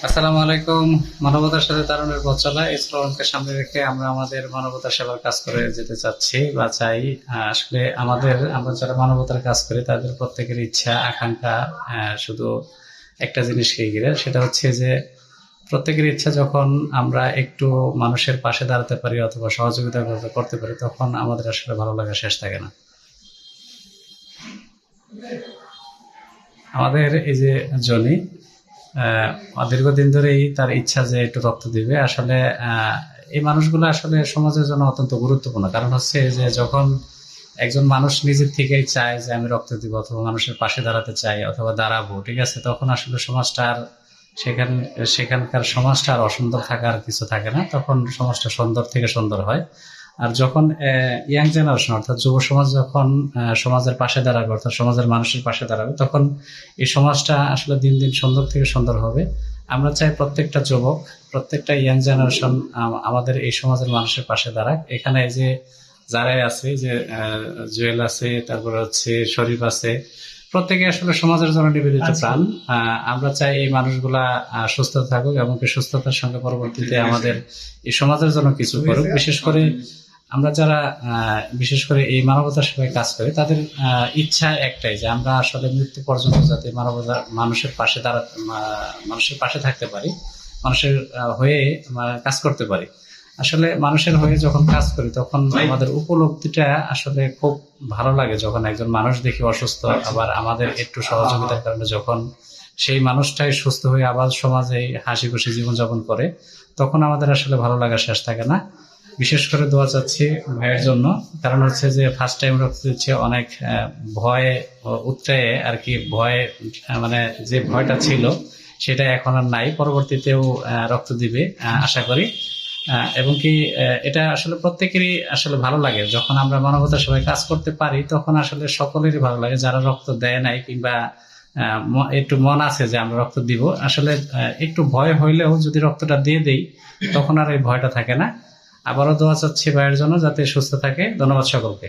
আসসালামু আলাইকুম। মানবতার সাথে দারুণের পথ চলা এই স্লোগানকে সামনে রেখে আমরা আমাদের মানবতার সেবার কাজ করে যেতে চাচ্ছি বা চাই। আসলে আমরা যারা মানবতার কাজ করি তাদের প্রত্যেকের ইচ্ছা আকাঙ্ক্ষা শুধু একটা জিনিসকে ঘিরে, সেটা হচ্ছে যে প্রত্যেকের ইচ্ছা যখন আমরা একটু মানুষের পাশে দাঁড়াতে পারি অথবা সহযোগিতা করতে পারি, তখন আমাদের আসলে ভালো লাগা শেষ থাকে না। আমাদের এই যে জনি দীর্ঘদিন ধরেই তার ইচ্ছা যে একটু রক্ত দিবে। আসলে এই মানুষগুলো আসলে সমাজের জন্য অত্যন্ত গুরুত্বপূর্ণ। কারণ হচ্ছে যে যখন একজন মানুষ নিজের থেকেই চায় যে আমি রক্ত দিব অথবা মানুষের পাশে দাঁড়াতে চাই অথবা দাঁড়াবো, ঠিক আছে, তখন আসলে সমাজটা আর সেখান সেখানকার সমাজটা আর অসুন্দর থাকার কিছু থাকে না। তখন সমাজটা সুন্দর থেকে সুন্দর হয়। আর যখন ইয়াং জেনারেশন অর্থাৎ যুব সমাজ যখন সমাজের পাশে দাঁড়াবে অর্থাৎ সমাজের মানুষের পাশে দাঁড়াবে, তখন এই সমাজটা আসলে দিন দিন সুন্দর থেকে সুন্দর হবে। আমরা চাই প্রত্যেকটা যুবক, প্রত্যেকটা ইয়াং জেনারেশন আমাদের এই সমাজের মানুষের পাশে দাঁড়াক। এখানে এই যে যারাই আছে, যে জুয়েল আছে, তারপরে হচ্ছে শরীফ আছে, প্রত্যেকে আসলে সমাজের জন্য নিবেদিত প্রাণ। আমরা চাই এই মানুষগুলা সুস্থ থাকুক এবং কি সুস্থতার সঙ্গে পরবর্তীতে আমাদের এই সমাজের জন্য কিছু করুক। বিশেষ করে আমরা যারা বিশেষ করে এই মানবতার সেবায় কাজ করি, তাদের ইচ্ছা একটাই যে আমরা আসলে মৃত্যু পর্যন্ত যাতে মানবতার মানুষের পাশে মানুষের পাশে থাকতে পারি, মানুষের হয়ে কাজ করতে পারি। আসলে মানুষের হয়ে যখন কাজ করি তখন আমাদের উপলব্ধিটা আসলে খুব ভালো লাগে। যখন একজন মানুষ দেখি অসুস্থ, আবার আমাদের একটু সহযোগিতার কারণে যখন সেই মানুষটাই সুস্থ হয়ে আবার সমাজে হাসি খুশি জীবনযাপন করে, তখন আমাদের আসলে ভালো লাগা শেষ থাকে না। বিশেষ করে দোয়া চাচ্ছি ভাইয়ের জন্য। কারণ হচ্ছে যে ফার্স্ট টাইম রক্ত দিচ্ছে, অনেক ভয় উতরায়ে আর কি, ভয় মানে যে ভয়টা ছিল সেটা এখন আর নাই। পরবর্তীতেও রক্ত দিবে আশা করি। এবং কি এটা আসলে প্রত্যেকেরই আসলে ভালো লাগে যখন আমরা মানবতার সেবায় কাজ করতে পারি, তখন আসলে সকলেরই ভালো লাগে। যারা রক্ত দেয় নাই কিংবা একটু মন আছে যে আমরা রক্ত দিব, আসলে একটু ভয় হইলেও যদি রক্তটা দিয়ে দেই তখন আর এই ভয়টা থাকে না। আবারও দোয়া চাচ্ছি ভাইয়ের জন্য যাতে সুস্থ থাকে। ধন্যবাদ সকলকে।